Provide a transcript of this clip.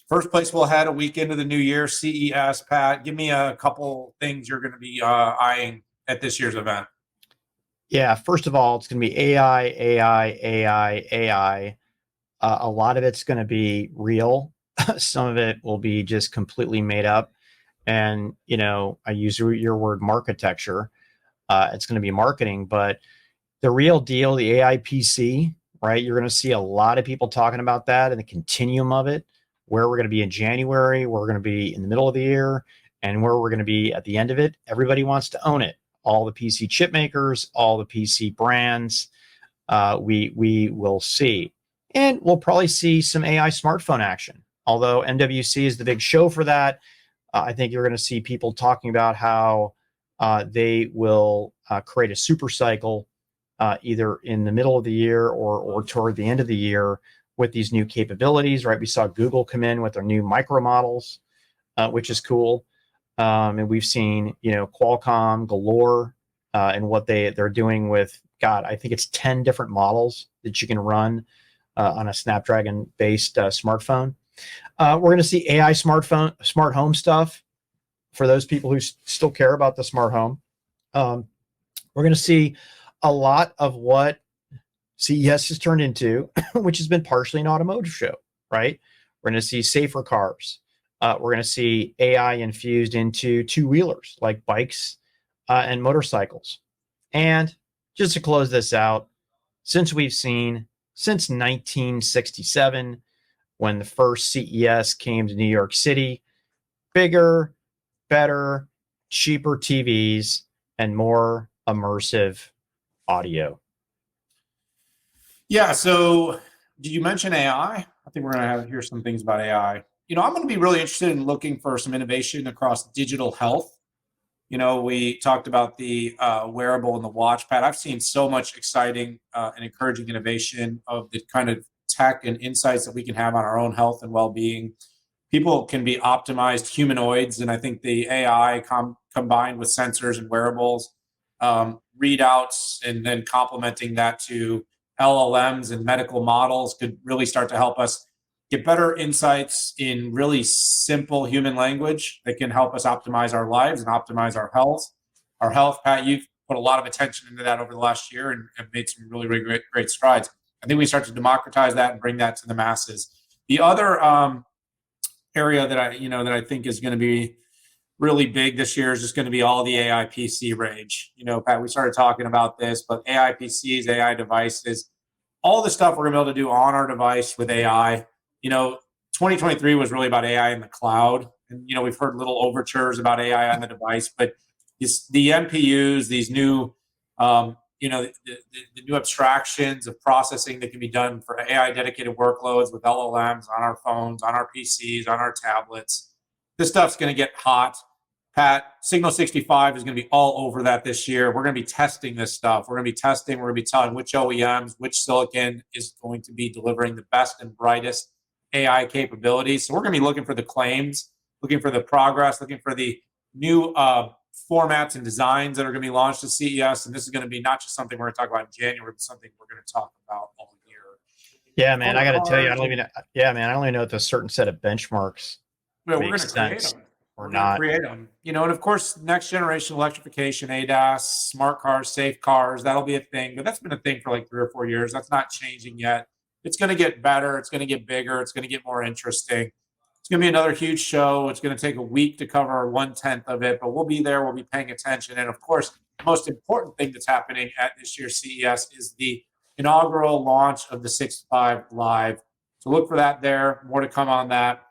First place we'll head a week into the new year, CES. Pat, give me a couple things you're going to be eyeing at this year's event. Yeah, first of all, it's going to be AI, AI, AI, AI. A lot of it's going to be real. Some of it will be just completely made up. And, I use your word marketecture. It's going to be marketing, but the real deal, the AI PC, right? You're going to see a lot of people talking about that and the continuum of it, where we're going to be in January, where we're going to be in the middle of the year, and where we're going to be at the end of it. Everybody wants to own it. All the PC chip makers, all the PC brands, we will see. And we'll probably see some AI smartphone action. Although MWC is the big show for that, I think you're going to see people talking about how they will create a super cycle either in the middle of the year or toward the end of the year with these new capabilities, right? We saw Google come in with their new micro models, which is cool. And we've seen, Qualcomm galore and what they're doing with, God, I think it's 10 different models that you can run on a Snapdragon-based smartphone. We're going to see AI smart home stuff for those people who still care about the smart home. We're going to see a lot of what CES has turned into, which has been partially an automotive show, right? We're going to see safer cars. We're going to see AI infused into two-wheelers like bikes and motorcycles. And just to close this out, since 1967, when the first CES came to New York City, bigger, better, cheaper TVs, and more immersive audio. Yeah. So, did you mention AI? I think we're going to hear some things about AI. I'm going to be really interested in looking for some innovation across digital health. We talked about the wearable and the watch pad. I've seen so much exciting and encouraging innovation of the kind of tech and insights that we can have on our own health and well-being. People can be optimized humanoids, and I think the AI combined with sensors and wearables, readouts, and then complementing that to LLMs and medical models could really start to help us get better insights in really simple human language that can help us optimize our lives and optimize our health. Our health, Pat, you've put a lot of attention into that over the last year and have made some really, really great strides. I think we start to democratize that and bring that to the masses. The other area that I think is going to be really big this year is just going to be all the AI PC range. Pat, we started talking about this, but AI PCs, AI devices, all the stuff we're going to be able to do on our device with AI. 2023 was really about AI in the cloud. And, we've heard little overtures about AI on the device, but the NPUs, these new, the new abstractions of processing that can be done for AI dedicated workloads with LLMs on our phones, on our PCs, on our tablets. This stuff's going to get hot. Pat, Signal 65 is going to be all over that this year. We're going to be testing this stuff. We're going to be testing. We're going to be telling which OEMs, which silicon is going to be delivering the best and brightest AI capabilities. So we're going to be looking for the claims, looking for the progress, looking for the new formats and designs that are going to be launched at CES. And this is going to be not just something we're going to talk about in January, but something we're going to talk about all year. Yeah, man, I got to tell you, I don't even know if there's a certain set of benchmarks. Well, we're going to create them. We're going to create them. And of course, next generation electrification, ADAS, smart cars, safe cars, that'll be a thing. But that's been a thing for like 3 or 4 years. That's not changing yet. It's going to get better. It's going to get bigger. It's going to get more interesting. It's going to be another huge show. It's going to take a week to cover 1/10 of it, but we'll be there. We'll be paying attention. And of course, the most important thing that's happening at this year's CES is the inaugural launch of the 65 Live. So look for that there. More to come on that.